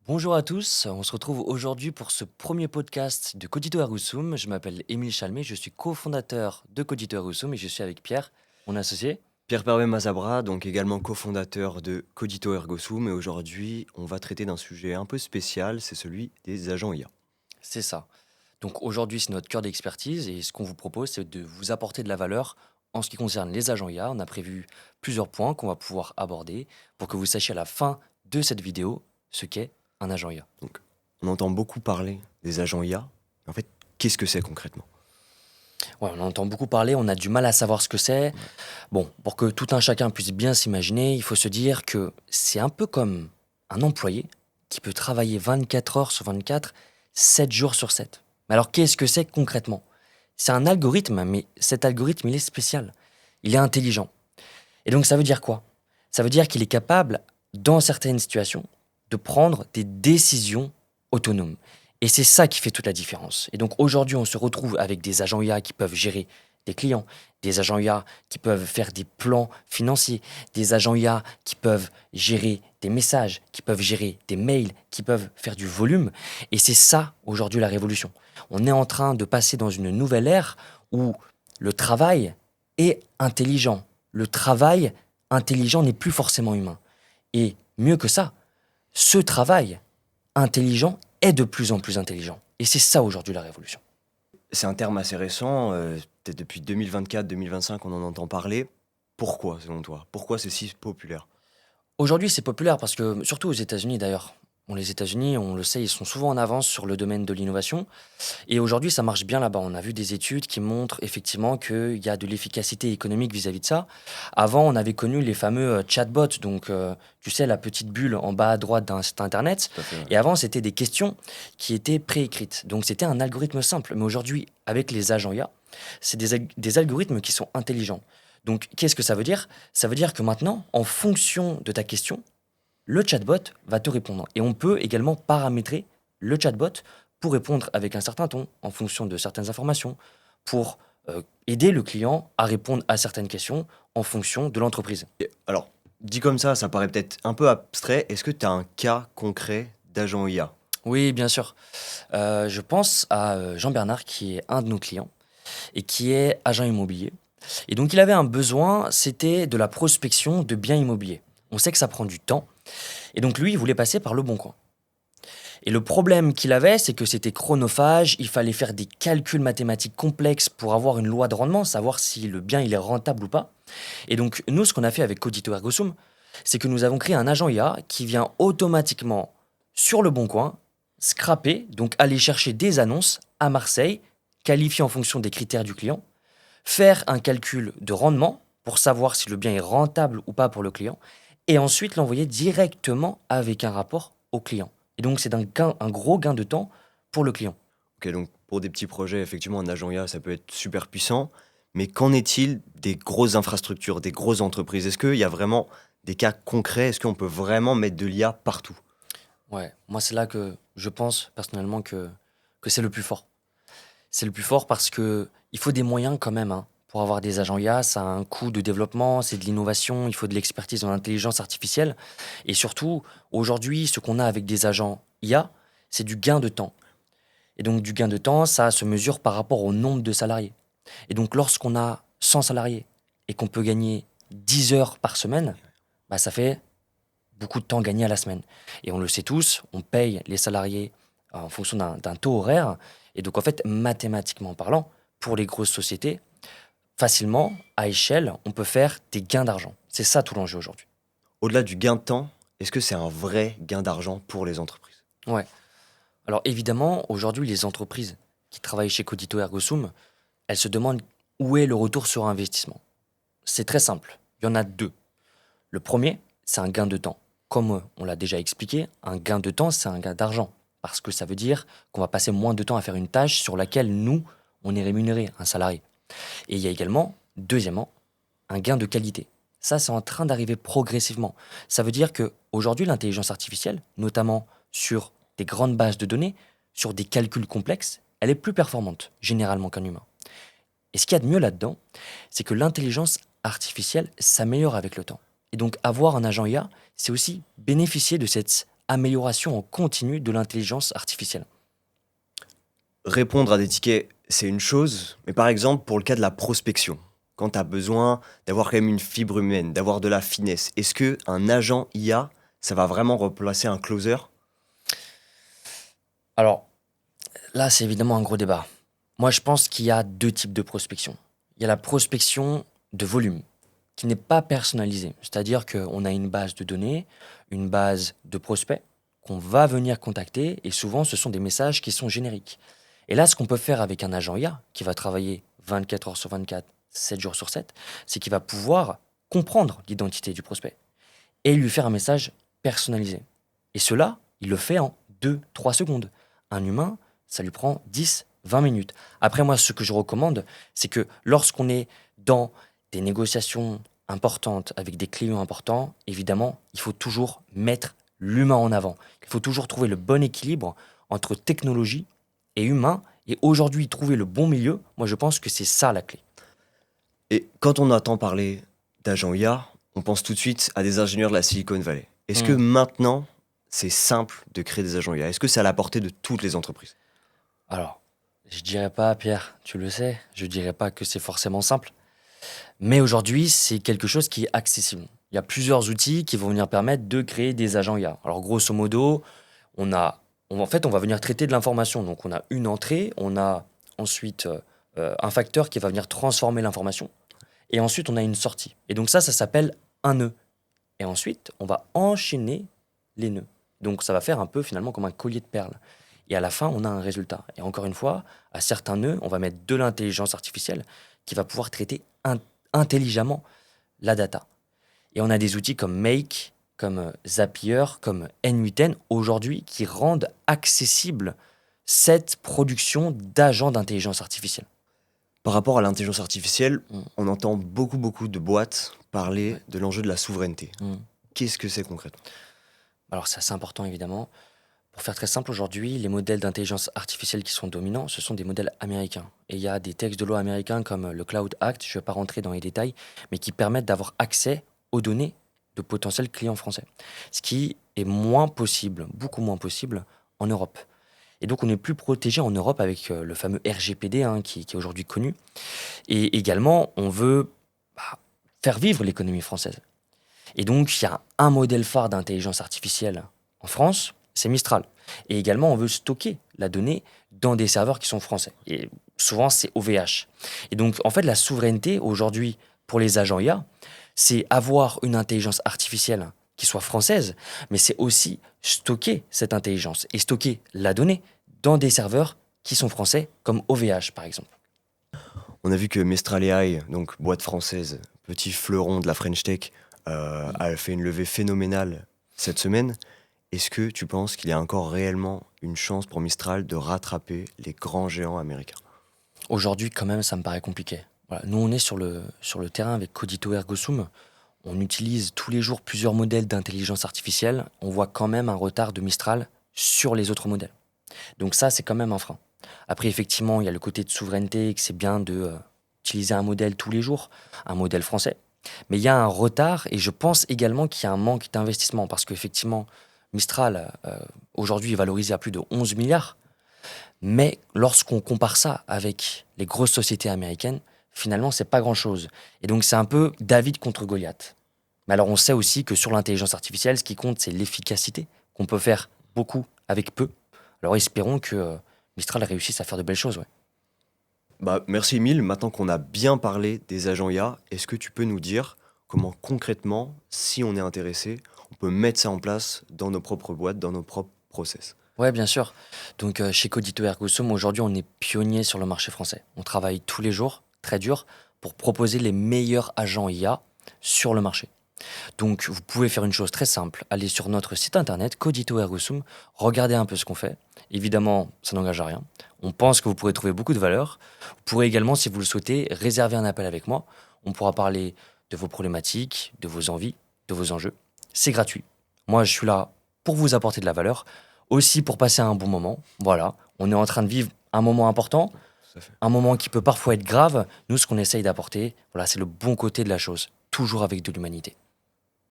Bonjour à tous, on se retrouve aujourd'hui pour ce premier podcast de Codito Ergo Sum. Je m'appelle Émile Chalmé, je suis cofondateur de Codito Ergo Sum et je suis avec Pierre, mon associé. Pierre Pervet Mazabra, donc également cofondateur de Codito Ergo Sum, et aujourd'hui, on va traiter d'un sujet un peu spécial, c'est celui des agents IA. C'est ça. Donc aujourd'hui, c'est notre cœur d'expertise et ce qu'on vous propose, c'est de vous apporter de la valeur en ce qui concerne les agents IA. On a prévu plusieurs points qu'on va pouvoir aborder pour que vous sachiez à la fin de cette vidéo ce qu'est un agent IA. Donc, on entend beaucoup parler des agents IA. En fait, qu'est-ce que c'est concrètement? Ouais, on en entend beaucoup parler, on a du mal à savoir ce que c'est. Ouais. Bon, pour que tout un chacun puisse bien s'imaginer, il faut se dire que c'est un peu comme un employé qui peut travailler 24 heures sur 24, 7 jours sur 7. Mais alors, qu'est-ce que c'est concrètement? C'est un algorithme, mais cet algorithme, il est spécial. Il est intelligent. Et donc, ça veut dire quoi? Ça veut dire qu'il est capable, dans certaines situations, de prendre des décisions autonomes. Et c'est ça qui fait toute la différence. Et donc, aujourd'hui, on se retrouve avec des agents IA qui peuvent gérer des clients, des agents IA qui peuvent faire des plans financiers, des agents IA qui peuvent gérer des messages, qui peuvent gérer des mails, qui peuvent faire du volume. Et c'est ça, aujourd'hui, la révolution. On est en train de passer dans une nouvelle ère où le travail est intelligent. Le travail intelligent n'est plus forcément humain. Et mieux que ça, ce travail intelligent est de plus en plus intelligent. Et c'est ça aujourd'hui la révolution. C'est un terme assez récent, peut-être depuis 2024-2025 on en entend parler. Pourquoi, selon toi? Pourquoi c'est si populaire? Aujourd'hui, c'est populaire parce que, surtout aux États-Unis d'ailleurs, bon, les États-Unis, on le sait, ils sont souvent en avance sur le domaine de l'innovation. Et aujourd'hui, ça marche bien là-bas. On a vu des études qui montrent effectivement qu'il y a de l'efficacité économique vis-à-vis de ça. Avant, on avait connu les fameux chatbots, donc tu sais, la petite bulle en bas à droite d'un site internet. Tout à fait, ouais. Et avant, c'était des questions qui étaient préécrites. Donc c'était un algorithme simple. Mais aujourd'hui, avec les agents IA, c'est des algorithmes qui sont intelligents. Donc qu'est-ce que ça veut dire? Ça veut dire que maintenant, en fonction de ta question, le chatbot va te répondre. Et on peut également paramétrer le chatbot pour répondre avec un certain ton, en fonction de certaines informations, pour aider le client à répondre à certaines questions en fonction de l'entreprise. Et alors, dit comme ça paraît peut-être un peu abstrait. Est-ce que tu as un cas concret d'agent IA? Oui, bien sûr. Je pense à Jean-Bernard, qui est un de nos clients et qui est agent immobilier. Et donc, il avait un besoin, c'était de la prospection de biens immobiliers. On sait que ça prend du temps. Et donc, lui, il voulait passer par le bon coin. Et le problème qu'il avait, c'est que c'était chronophage, il fallait faire des calculs mathématiques complexes pour avoir une loi de rendement, savoir si le bien il est rentable ou pas. Et donc nous, ce qu'on a fait avec Codito Ergo Sum, c'est que nous avons créé un agent IA qui vient automatiquement sur le bon coin, scraper, donc aller chercher des annonces à Marseille, qualifier en fonction des critères du client, faire un calcul de rendement pour savoir si le bien est rentable ou pas pour le client, et ensuite l'envoyer directement avec un rapport au client. Et donc c'est un gros gain de temps pour le client. Ok, donc pour des petits projets, effectivement, un agent IA, ça peut être super puissant. Mais qu'en est-il des grosses infrastructures, des grosses entreprises? Est-ce qu'il y a vraiment des cas concrets? Est-ce qu'on peut vraiment mettre de l'IA partout? Ouais, moi c'est là que je pense personnellement que c'est le plus fort. C'est le plus fort parce que il faut des moyens quand même, hein. Pour avoir des agents IA, ça a un coût de développement, c'est de l'innovation, il faut de l'expertise en intelligence artificielle. Et surtout, aujourd'hui, ce qu'on a avec des agents IA, c'est du gain de temps. Et donc du gain de temps, ça se mesure par rapport au nombre de salariés. Et donc lorsqu'on a 100 salariés et qu'on peut gagner 10 heures par semaine, bah, ça fait beaucoup de temps gagné à la semaine. Et on le sait tous, on paye les salariés en fonction d'un taux horaire. Et donc en fait, mathématiquement parlant, pour les grosses sociétés, facilement, à échelle, on peut faire des gains d'argent. C'est ça tout l'enjeu aujourd'hui. Au-delà du gain de temps, est-ce que c'est un vrai gain d'argent pour les entreprises? Ouais. Alors évidemment, aujourd'hui, les entreprises qui travaillent chez Codito Ergo Sum, elles se demandent où est le retour sur investissement. C'est très simple. Il y en a deux. Le premier, c'est un gain de temps. Comme on l'a déjà expliqué, un gain de temps, c'est un gain d'argent. Parce que ça veut dire qu'on va passer moins de temps à faire une tâche sur laquelle nous, on est rémunéré, un salarié. Et il y a également, deuxièmement, un gain de qualité. Ça, c'est en train d'arriver progressivement. Ça veut dire que aujourd'hui, l'intelligence artificielle, notamment sur des grandes bases de données, sur des calculs complexes, elle est plus performante, généralement, qu'un humain. Et ce qu'il y a de mieux là-dedans, c'est que l'intelligence artificielle s'améliore avec le temps. Et donc avoir un agent IA, c'est aussi bénéficier de cette amélioration en continu de l'intelligence artificielle. Répondre à des tickets, c'est une chose, mais par exemple, pour le cas de la prospection, quand tu as besoin d'avoir quand même une fibre humaine, d'avoir de la finesse, est-ce qu'un agent IA, ça va vraiment remplacer un closer? Alors là, c'est évidemment un gros débat. Moi, je pense qu'il y a deux types de prospection. Il y a la prospection de volume, qui n'est pas personnalisée. C'est-à-dire qu'on a une base de données, une base de prospects qu'on va venir contacter, et souvent, ce sont des messages qui sont génériques. Et là, ce qu'on peut faire avec un agent IA, qui va travailler 24 heures sur 24, 7 jours sur 7, c'est qu'il va pouvoir comprendre l'identité du prospect et lui faire un message personnalisé. Et cela, il le fait en 2, 3 secondes. Un humain, ça lui prend 10, 20 minutes. Après, moi, ce que je recommande, c'est que lorsqu'on est dans des négociations importantes avec des clients importants, évidemment, il faut toujours mettre l'humain en avant. Il faut toujours trouver le bon équilibre entre technologie et humain. Et aujourd'hui, trouver le bon milieu, moi, je pense que c'est ça la clé. Et quand on entend parler d'agents IA, on pense tout de suite à des ingénieurs de la Silicon Valley. Est-ce que Hmm. maintenant, c'est simple de créer des agents IA? Est-ce que c'est à la portée de toutes les entreprises? Alors, je dirais pas, Pierre, tu le sais, je dirais pas que c'est forcément simple. Mais aujourd'hui, c'est quelque chose qui est accessible. Il y a plusieurs outils qui vont venir permettre de créer des agents IA. Alors, grosso modo, en fait, on va venir traiter de l'information. Donc, on a une entrée, on a ensuite un facteur qui va venir transformer l'information. Et ensuite, on a une sortie. Et donc, ça s'appelle un nœud. Et ensuite, on va enchaîner les nœuds. Donc, ça va faire un peu finalement comme un collier de perles. Et à la fin, on a un résultat. Et encore une fois, à certains nœuds, on va mettre de l'intelligence artificielle qui va pouvoir traiter intelligemment la data. Et on a des outils comme Make, comme Zapier, comme N8N aujourd'hui qui rendent accessible cette production d'agents d'intelligence artificielle. Par rapport à l'intelligence artificielle, Mm. on entend beaucoup de boîtes parler Ouais. de l'enjeu de la souveraineté. Mm. Qu'est-ce que c'est concrètement? Alors c'est assez important évidemment. Pour faire très simple, aujourd'hui, les modèles d'intelligence artificielle qui sont dominants, ce sont des modèles américains. Et il y a des textes de loi américains comme le Cloud Act, je ne vais pas rentrer dans les détails, mais qui permettent d'avoir accès aux données de potentiels clients français. Ce qui est moins possible, beaucoup moins possible, en Europe. Et donc on est plus protégé en Europe avec le fameux RGPD qui est aujourd'hui connu. Et également, on veut faire vivre l'économie française. Et donc, il y a un modèle phare d'intelligence artificielle en France, c'est Mistral. Et également, on veut stocker la donnée dans des serveurs qui sont français. Et souvent, c'est OVH. Et donc, en fait, la souveraineté aujourd'hui pour les agents IA, c'est avoir une intelligence artificielle qui soit française, mais c'est aussi stocker cette intelligence et stocker la donnée dans des serveurs qui sont français, comme OVH par exemple. On a vu que Mistral AI, donc boîte française, petit fleuron de la French Tech, a fait une levée phénoménale cette semaine. Est-ce que tu penses qu'il y a encore réellement une chance pour Mistral de rattraper les grands géants américains? Aujourd'hui, quand même, ça me paraît compliqué. Voilà. Nous, on est sur le terrain avec Codito Ergo Sum. On utilise tous les jours plusieurs modèles d'intelligence artificielle. On voit quand même un retard de Mistral sur les autres modèles. Donc ça, c'est quand même un frein. Après, effectivement, il y a le côté de souveraineté, que c'est bien de utiliser un modèle tous les jours, un modèle français. Mais il y a un retard et je pense également qu'il y a un manque d'investissement parce qu'effectivement, Mistral, aujourd'hui, est valorisé à plus de 11 milliards. Mais lorsqu'on compare ça avec les grosses sociétés américaines, finalement, c'est pas grand-chose. Et donc, c'est un peu David contre Goliath. Mais alors, on sait aussi que sur l'intelligence artificielle, ce qui compte, c'est l'efficacité, qu'on peut faire beaucoup avec peu. Alors, espérons que Mistral réussisse à faire de belles choses, ouais. Bah, merci Emile. Maintenant qu'on a bien parlé des agents IA, est-ce que tu peux nous dire comment concrètement, si on est intéressé, on peut mettre ça en place dans nos propres boîtes, dans nos propres process? Ouais, bien sûr. Donc, chez Codito Ergo Sum, aujourd'hui, on est pionnier sur le marché français. On travaille tous les jours, très dur, pour proposer les meilleurs agents IA sur le marché. Donc, vous pouvez faire une chose très simple. Allez sur notre site internet, Codito Ergo Sum, regardez un peu ce qu'on fait. Évidemment, ça n'engage à rien. On pense que vous pourrez trouver beaucoup de valeur. Vous pourrez également, si vous le souhaitez, réserver un appel avec moi. On pourra parler de vos problématiques, de vos envies, de vos enjeux. C'est gratuit. Moi, je suis là pour vous apporter de la valeur, aussi pour passer un bon moment. Voilà, on est en train de vivre un moment important, Tout à fait. un moment qui peut parfois être grave. Nous, ce qu'on essaye d'apporter, voilà, c'est le bon côté de la chose, toujours avec de l'humanité.